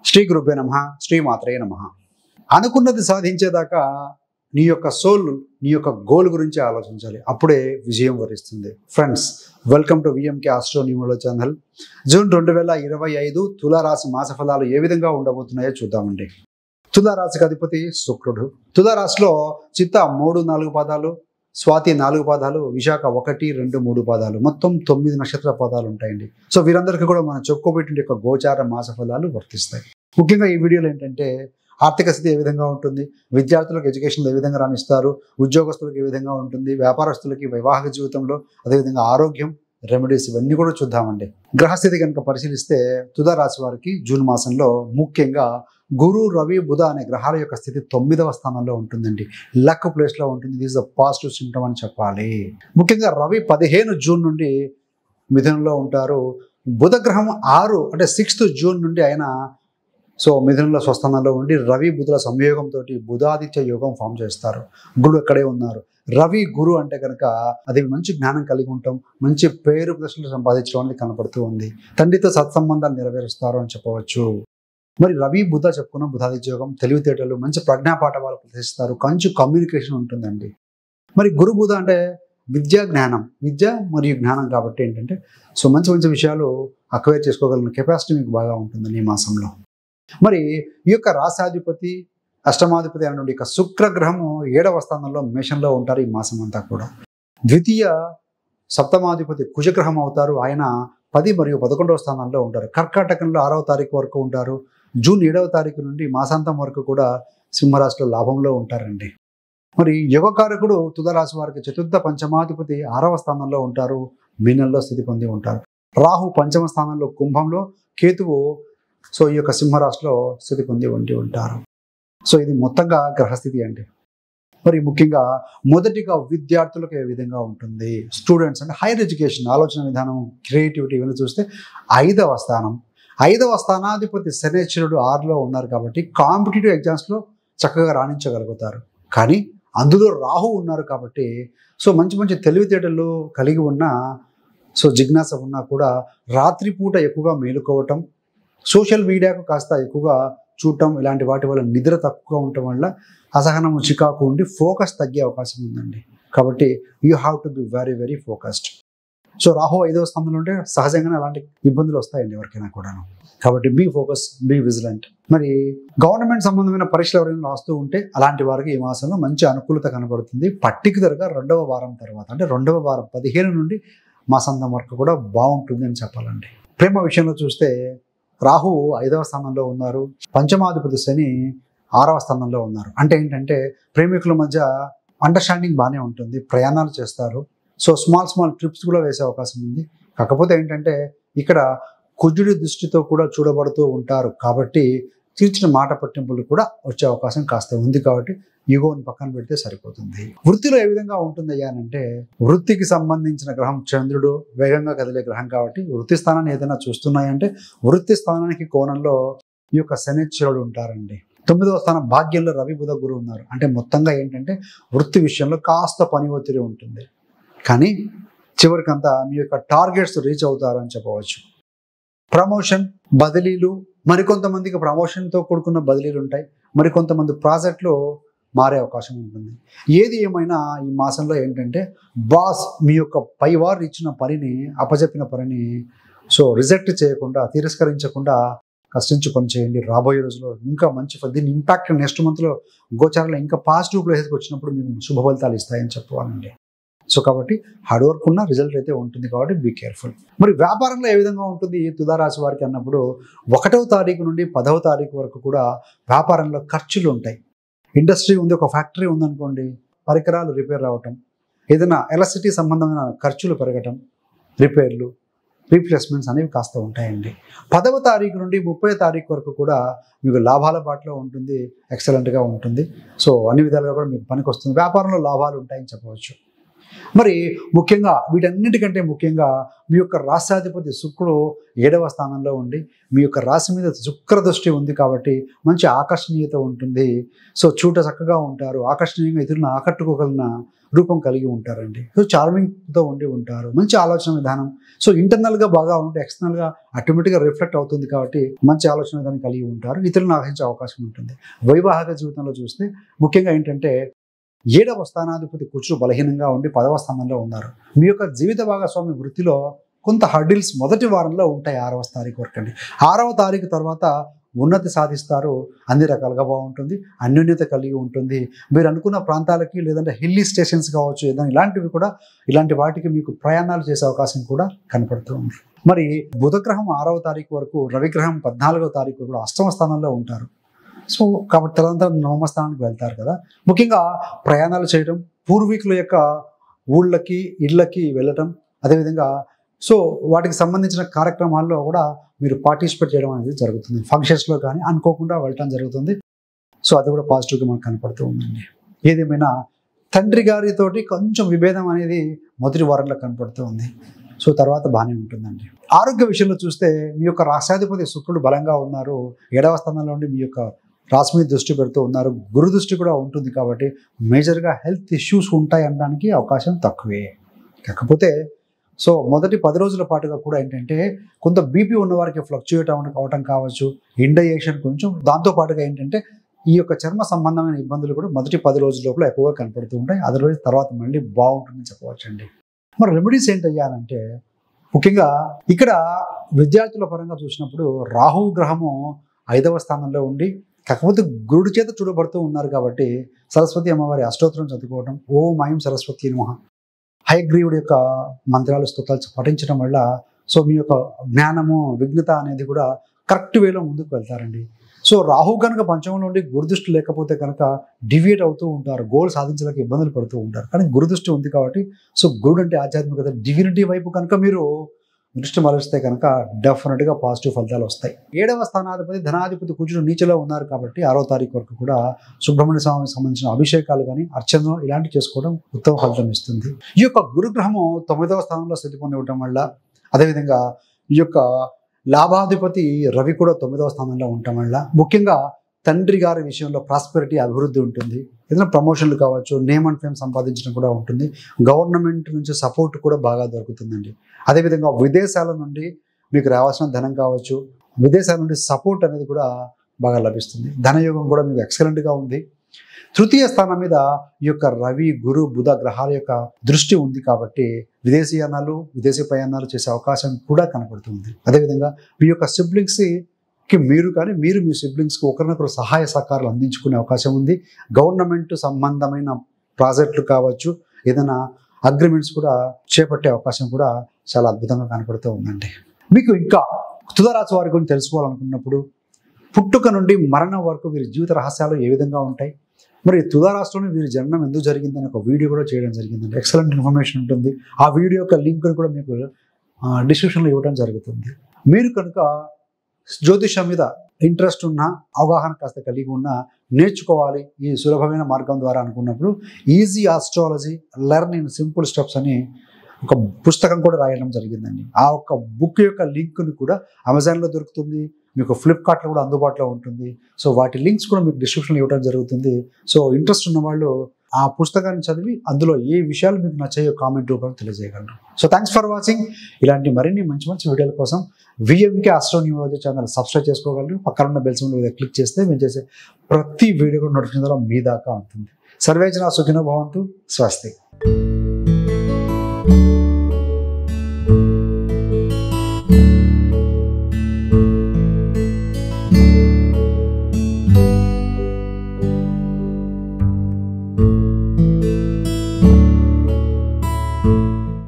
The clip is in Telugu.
శ్రీ గురుభ్యో నమః, శ్రీ మాత్రే నమః. అనుకున్నది సాధించేదాకా నీ యొక్క సోల్, నీ యొక్క గోల్ గురించి ఆలోచించాలి. అప్పుడే విజయం వరిస్తుంది. Friends, welcome to VMK astro numerology channel. June 2025 తులారాశి మాస ఫలాలు ఏ విధంగా ఉండబోతున్నాయో చూద్దామండి. తులారాశికి అధిపతి శుక్రుడు. తులారాశిలో చిత్త 3, 4 పాదాలు, స్వాతి 4 పాదాలు, విశాఖ 1, 2, 3 పాదాలు, మొత్తం 9 నక్షత్ర పాదాలు ఉంటాయండి. సో వీరందరికీ కూడా మనం చెప్పుకోబెట్టిన యొక్క గోచార మాస ఫలాలు వర్తిస్తాయి. ముఖ్యంగా ఈ వీడియోలో ఏంటంటే ఆర్థిక స్థితి ఏ విధంగా ఉంటుంది, విద్యార్థులకు ఎడ్యుకేషన్లో ఏ విధంగా రాణిస్తారు, ఉద్యోగస్తులకు ఏ విధంగా ఉంటుంది, వ్యాపారస్తులకి వైవాహిక జీవితంలో, అదేవిధంగా ఆరోగ్యం, రెమెడీస్, ఇవన్నీ కూడా చూద్దామండి. గ్రహస్థితి కనుక పరిశీలిస్తే తులారాశి వారికి జూన్ మాసంలో ముఖ్యంగా గురు, రవి, బుధ అనే గ్రహాల యొక్క స్థితి 9వ స్థానంలో ఉంటుందండి. లక్ ప్లేస్లో ఉంటుంది. This is a positive symptom అని చెప్పాలి. ముఖ్యంగా రవి 15 జూన్ నుండి మిథునంలో ఉంటారు. బుధ గ్రహం 6 జూన్ నుండి ఆయన మిథునంలో స్వస్థానంలో ఉండి రవి బుధుల సంయోగంతో బుధాదిత్య యోగం ఫామ్ చేస్తారు. గురుడు అక్కడే ఉన్నారు. రవి గురు అంటే కనుక అది మంచి జ్ఞానం కలిగి ఉంటాం, మంచి పేరు ప్రశ్నలు సంపాదించడం అనేది కనపడుతూ ఉంది. తండ్రితో సత్సంబంధాలు నెరవేరుస్తారు అని చెప్పవచ్చు. మరి రవి బుధ చెప్పుకున్న బుధాదిత్య యోగం, తెలివితేటలు, మంచి ప్రజ్ఞాపాఠవాలు ప్రదర్శిస్తారు, మంచి కమ్యూనికేషన్ ఉంటుందండి. మరి గురు బుధ అంటే విద్య, జ్ఞానం, విద్య మరియు జ్ఞానం కాబట్టి ఏంటంటే మంచి మంచి విషయాలు అక్వైర్ చేసుకోగలిగిన కెపాసిటీ మీకు బాగా ఉంటుందండి ఈ మాసంలో. మరి ఈ యొక్క రాశాధిపతి, అష్టమాధిపతి అనేటువంటి యొక్క శుక్రగ్రహము 7వ స్థానంలో మేషంలో ఉంటారు ఈ మాసం అంతా కూడా. ద్వితీయ సప్తమాధిపతి కుజగ్రహం అవుతారు. ఆయన 10 మరియు 11వ స్థానంలో ఉంటారు. కర్కాటకంలో 6వ తారీఖు వరకు ఉంటారు. జూన్ 7వ తారీఖు నుండి మాసాంతం వరకు కూడా సింహరాశిలో లాభంలో ఉంటారండి. మరి యుగకారకుడు తులారాశి వారికి చతుర్థ పంచమాధిపతి 6వ స్థానంలో ఉంటారు. మీనంలో స్థితి పొంది ఉంటారు. రాహు 5వ స్థానంలో కుంభంలో, కేతువు ఈ యొక్క సింహరాశిలో స్థితి పొంది ఉంటారు. ఇది మొత్తంగా గ్రహస్థితి అండి. మరి ముఖ్యంగా మొదటిగా విద్యార్థులకు ఏ విధంగా ఉంటుంది, స్టూడెంట్స్ అంటే హైయర్ ఎడ్యుకేషన్, ఆలోచన విధానం, క్రియేటివిటీ ఇవన్నీ చూస్తే 5వ స్థానం. 5వ స్థానాధిపతి శనేశ్వరుడు 6లో ఉన్నారు కాబట్టి కాంపిటేటివ్ ఎగ్జామ్స్లో చక్కగా రాణించగలుగుతారు. కానీ అందులో రాహు ఉన్నారు కాబట్టి మంచి మంచి తెలివితేటలు కలిగి ఉన్న జిజ్ఞాస ఉన్నా కూడా రాత్రిపూట ఎక్కువగా మేలుకోవటం, సోషల్ మీడియాకు కాస్త ఎక్కువగా చూడటం, ఇలాంటి వాటి వల్ల నిద్ర తక్కువగా ఉండటం వల్ల అసహనం, చికాకు ఉండి ఫోకస్ తగ్గే అవకాశం ఉందండి. కాబట్టి you have to be very very focused. Rahu 5వ స్థానంలో ఉంటే సహజంగానే అలాంటి ఇబ్బందులు వస్తాయండి ఎవరికైనా కూడాను. కాబట్టి బీ ఫోకస్, బీ విజిలెంట్. మరి గవర్నమెంట్ సంబంధమైన పరీక్షలు ఎవరైనా రాస్తూ ఉంటే అలాంటి వారికి ఈ మాసంలో మంచి అనుకూలత కనబడుతుంది. పర్టికులర్గా 2వ వారం తర్వాత, అంటే 2వ వారం 15 నుండి మాసాంతం వరకు కూడా బాగుంటుంది అని చెప్పాలండి. ప్రేమ విషయంలో చూస్తే రాహు 5వ స్థానంలో ఉన్నారు. పంచమాధిపతి శని 6వ స్థానంలో ఉన్నారు. అంటే ఏంటంటే ప్రేమికుల మధ్య అండర్స్టాండింగ్ బాగానే ఉంటుంది, ప్రయాణాలు చేస్తారు. స్మాల్ ట్రిప్స్ కూడా వేసే అవకాశం ఉంది. కాకపోతే ఏంటంటే ఇక్కడ కుజుడి దృష్టితో కూడా చూడబడుతూ ఉంటారు కాబట్టి తీర్చిన మాట పట్టింపులు కూడా వచ్చే అవకాశం కాస్త ఉంది. కాబట్టి ఈగోని పక్కన పెడితే సరిపోతుంది. వృత్తిలో ఏ విధంగా ఉంటుంది అంటే వృత్తికి సంబంధించిన గ్రహం చంద్రుడు, వేగంగా కదిలే గ్రహం కాబట్టి వృత్తి స్థానాన్ని ఏదైనా చూస్తున్నాయంటే వృత్తి స్థానానికి కోణంలో ఈ యొక్క శనిశ్వరుడు ఉంటారండి. 9వ స్థానం భాగ్యంలో రవి, బుధ, గురు ఉన్నారు. అంటే మొత్తంగా ఏంటంటే వృత్తి విషయంలో కాస్త పని ఒత్తిడి ఉంటుంది. కానీ చివరికంతా మీ యొక్క టార్గెట్స్ రీచ్ అవుతారని చెప్పవచ్చు. ప్రమోషన్, బదిలీలు, మరికొంతమందికి ప్రమోషన్తో కూడుకున్న బదిలీలు ఉంటాయి. మరికొంతమంది ప్రాజెక్టులు మారే అవకాశం ఉంటుంది. ఏది ఏమైనా ఈ మాసంలో ఏంటంటే బాస్ మీ యొక్క పైవారు ఇచ్చిన పనిని, అప్పచెప్పిన పనిని రిజెక్ట్ చేయకుండా, తిరస్కరించకుండా కష్టించి పని చేయండి. రాబోయే రోజుల్లో ఇంకా మంచి దీని ఇంపాక్ట్ నెక్స్ట్ మంత్లో గోచారంలో ఇంకా పాజిటివ్ ప్లేసెస్కి వచ్చినప్పుడు మీకు శుభ ఫలితాలు ఇస్తాయని చెప్పాలండి. కాబట్టి హార్డ్ వర్క్ ఉన్న రిజల్ట్ అయితే ఉంటుంది. కాబట్టి బీ కేర్ఫుల్. మరి వ్యాపారంలో ఏ విధంగా ఉంటుంది ఈ తులారాశి వారికి అన్నప్పుడు 1వ తారీఖు నుండి 10వ తారీఖు వరకు కూడా వ్యాపారంలో ఖర్చులు ఉంటాయి. ఇండస్ట్రీ ఉంది, ఒక ఫ్యాక్టరీ ఉందనుకోండి, పరికరాలు రిపేర్ అవ్వటం, ఏదైనా ఎలక్ట్రిసిటీ సంబంధమైన ఖర్చులు పెరగటం, రిపేర్లు, రీప్లేస్మెంట్స్ అనేవి కాస్త ఉంటాయండి. 10వ తారీఖు నుండి 30వ తారీఖు వరకు కూడా మీకు లాభాల బాటలో ఉంటుంది, ఎక్సలెంట్గా ఉంటుంది. అన్ని విధాలుగా కూడా మీకు పనికి వస్తుంది. వ్యాపారంలో లాభాలు ఉంటాయని చెప్పవచ్చు. మరి ముఖ్యంగా వీటన్నిటికంటే ముఖ్యంగా మీ యొక్క రాష్ట్రాధిపతి శుక్రుడు 7వ స్థానంలో ఉండి మీ యొక్క రాశి మీద శుక్ర దృష్టి ఉంది కాబట్టి మంచి ఆకర్షణీయత ఉంటుంది. సో చూడ చక్కగా ఉంటారు, ఆకర్షణీయంగా ఇతరులను ఆకట్టుకోగలిగిన రూపం కలిగి ఉంటారండి. సో చార్మింగ్తో ఉండి ఉంటారు, మంచి ఆలోచన విధానం. సో ఇంటర్నల్గా బాగా ఉంటే ఎక్స్టర్నల్గా ఆటోమేటిక్గా రిఫ్లెక్ట్ అవుతుంది కాబట్టి మంచి ఆలోచన విధానం కలిగి ఉంటారు, ఇతరులను ఆకర్షించే అవకాశం ఉంటుంది. వైవాహిక జీవితంలో చూస్తే ముఖ్యంగా ఏంటంటే 7వ స్థానాధిపతి కుజుడు బలహీనంగా ఉండి 10వ స్థానంలో ఉన్నారు. మీ యొక్క జీవిత భాగస్వామి వృత్తిలో కొంత హర్డిల్స్ మొదటి వారంలో ఉంటాయి 6వ తారీఖు వరకు అండి. 6వ తారీఖు తర్వాత ఉన్నతి సాధిస్తారు, అన్ని రకాలుగా బాగుంటుంది, అన్యోన్యత కలిగి ఉంటుంది. మీరు అనుకున్న ప్రాంతాలకి లేదంటే హిల్లీ స్టేషన్స్ కావచ్చు ఏదైనా ఇలాంటివి కూడా ఇలాంటి వాటికి మీకు ప్రయాణాలు చేసే అవకాశం కూడా కనపడుతూ ఉంది. మరి బుధగ్రహం 6వ తారీఖు వరకు, రవిగ్రహం 14వ తారీఖు కూడా 8వ స్థానంలో ఉంటారు. సో కాబట్టి తదనంతరం 9వ స్థానానికి వెళ్తారు కదా. ముఖ్యంగా ప్రయాణాలు చేయడం, పూర్వీకుల యొక్క ఊళ్ళకి ఇళ్ళకి వెళ్ళటం, అదేవిధంగా సో వాటికి సంబంధించిన కార్యక్రమాల్లో కూడా మీరు పార్టిసిపేట్ చేయడం అనేది జరుగుతుంది. ఫంక్షన్స్లో కానీ అనుకోకుండా వెళ్ళటం జరుగుతుంది. సో అది కూడా పాజిటివ్గా మనకు కనపడుతూ ఉందండి. ఏదేమైనా తండ్రి గారితోటి కొంచెం విభేదం అనేది మొదటి వారంలో కనపడుతూ ఉంది. సో తర్వాత బాగానే ఉంటుందండి. ఆరోగ్య విషయంలో చూస్తే మీ యొక్క రాష్ట్రాధిపతి శుక్రుడు బలంగా ఉన్నారు, 7వ స్థానంలో ఉండి మీ యొక్క రాశి మీద దృష్టి పెడుతూ ఉన్నారు, గురు దృష్టి కూడా ఉంటుంది కాబట్టి మేజర్గా హెల్త్ ఇష్యూస్ ఉంటాయి అనడానికి అవకాశం తక్కువే. కాకపోతే సో మొదటి 10 రోజుల పాటుగా కూడా ఏంటంటే కొంత బీపీ ఉన్న వారికి ఫ్లక్చుయేట్ అవటం కావచ్చు, ఇండైజేషన్ కొంచెం, దాంతోపాటుగా ఏంటంటే ఈ యొక్క చర్మ సంబంధమైన ఇబ్బందులు కూడా మొదటి 10 రోజుల లోపల ఎక్కువగా కనపడుతూ ఉంటాయి. అదర్వైజ్ తర్వాత మళ్ళీ బాగుంటుందని చెప్పవచ్చండి. మరి రెమెడీస్ ఏంటయ్యానంటే ముఖ్యంగా ఇక్కడ విద్యార్థుల పరంగా చూసినప్పుడు రాహు గ్రహము 5వ స్థానంలో ఉండి కాకపోతే గురుడి చేత చూడబడుతూ ఉన్నారు కాబట్టి సరస్వతి అమ్మవారి అష్టోత్తరం చదువుకోవడం, ఓం ఐం సరస్వతి నమః, హయగ్రీవుడి యొక్క మంత్రాలు స్తోత్రాలు పఠించడం వల్ల సో మీ యొక్క జ్ఞానము విఘ్నత అనేది కూడా కరెక్ట్ వేలో ముందుకు వెళ్తారండి. సో రాహు కనుక పంచమంలో ఉండి గురుదృష్టి లేకపోతే కనుక డివియేట్ అవుతూ ఉంటారు, గోల్ సాధించలేక ఇబ్బందులు పడుతూ ఉంటారు. కానీ గురుదృష్టి ఉంది కాబట్టి సో గురుడు అంటే ఆధ్యాత్మికత, డివినిటీ వైపు కనుక మీరు దృష్టి మరలిస్తే కనుక డెఫినెట్గా పాజిటివ్ ఫలితాలు వస్తాయి. 7వ స్థానాధిపతి ధనాధిపతి కుజుడు నీచలో ఉన్నారు కాబట్టి 6వ తారీఖు వరకు కూడా సుబ్రహ్మణ్య స్వామికి సంబంధించిన అభిషేకాలు కానీ అర్చనలు ఇలాంటివి చేసుకోవడం ఉత్తమ ఫలితం ఇస్తుంది. ఈ యొక్క గురుగ్రహము 9వ స్థానంలో స్థితి పొంది ఉండటం వల్ల, అదేవిధంగా ఈ యొక్క లాభాధిపతి రవి కూడా 9వ స్థానంలో ఉండటం వల్ల ముఖ్యంగా తండ్రి గారి విషయంలో ప్రాస్పెరిటీ, అభివృద్ధి ఉంటుంది. ఏదైనా ప్రమోషన్లు కావచ్చు, నేమ్ అండ్ ఫేమ్ సంపాదించడం కూడా ఉంటుంది. గవర్నమెంట్ నుంచి సపోర్ట్ కూడా బాగా దొరుకుతుందండి. అదేవిధంగా విదేశాల నుండి మీకు రావాల్సిన ధనం కావచ్చు, విదేశాల నుండి సపోర్ట్ అనేది కూడా బాగా లభిస్తుంది. ధనయోగం కూడా మీకు ఎక్సలెంట్గా ఉంది. తృతీయ స్థానం మీద ఈ యొక్క రవి, గురు, బుధ గ్రహాల యొక్క దృష్టి ఉంది కాబట్టి విదేశీయానాలు, విదేశీ ప్రయాణాలు చేసే అవకాశం కూడా కనపడుతుంది. అదేవిధంగా మీ యొక్క సిబ్లింగ్స్కి మీరు కానీ మీరు మీ సిబ్లింగ్స్కి ఒకరినొకరు సహాయ సహకారాలు అందించుకునే అవకాశం ఉంది. గవర్నమెంట్ సంబంధమైన ప్రాజెక్టులు కావచ్చు, ఏదైనా అగ్రిమెంట్స్ కూడా చేపట్టే అవకాశం కూడా చాలా అద్భుతంగా కనపడుతూ ఉందండి. మీకు ఇంకా తులారాశి వారి గురించి తెలుసుకోవాలనుకున్నప్పుడు పుట్టుక నుండి మరణం వరకు వీరి జీవిత రహస్యాలు ఏ విధంగా ఉంటాయి, మరి తులారాశిలోనే వీరి జననం ఎందుకు జరిగిందని ఒక వీడియో కూడా చేయడం జరిగిందండి. ఎక్సలెంట్ ఇన్ఫర్మేషన్ ఉంటుంది. ఆ వీడియో యొక్క లింక్ కూడా మీకు డిస్క్రిప్షన్లో ఇవ్వడం జరుగుతుంది. మీరు కనుక జ్యోతిషం మీద ఇంట్రెస్ట్ ఉన్న, అవగాహన కాస్త కలిగి ఉన్న, నేర్చుకోవాలి ఈ సులభమైన మార్గం ద్వారా అనుకున్నప్పుడు easy astrology learn in simple steps అని ఒక పుస్తకం కూడా రాయడం జరిగిందండి. ఆ ఒక్క బుక్ యొక్క లింక్ను కూడా అమెజాన్లో దొరుకుతుంది, మీకు ఫ్లిప్కార్ట్లో కూడా అందుబాటులో ఉంటుంది. సో వాటి లింక్స్ కూడా మీకు డిస్క్రిప్షన్లో ఇవ్వడం జరుగుతుంది. సో ఇంట్రెస్ట్ ఉన్న వాళ్ళు ఆ పుస్తకాన్ని చదివి అందులో ఏ విషయాలు మీకు నచ్చాయో కామెంట్ రూపంలో తెలియజేయగలరు. So thanks for watching. ఇలాంటి మరిన్ని మంచి మంచి వీడియోల కోసం VMK astro numerology channel subscribe చేసుకోగలరు. పక్కన ఉన్న బెల్ సింబల్ మీద క్లిక్ చేస్తే మేము చేసే ప్రతి వీడియో కూడా నోటిఫికేషన్ ద్వారా మీ దాకా ఉంటుంది. సర్వేజన సుఖినో భవంతు. స్వస్తి.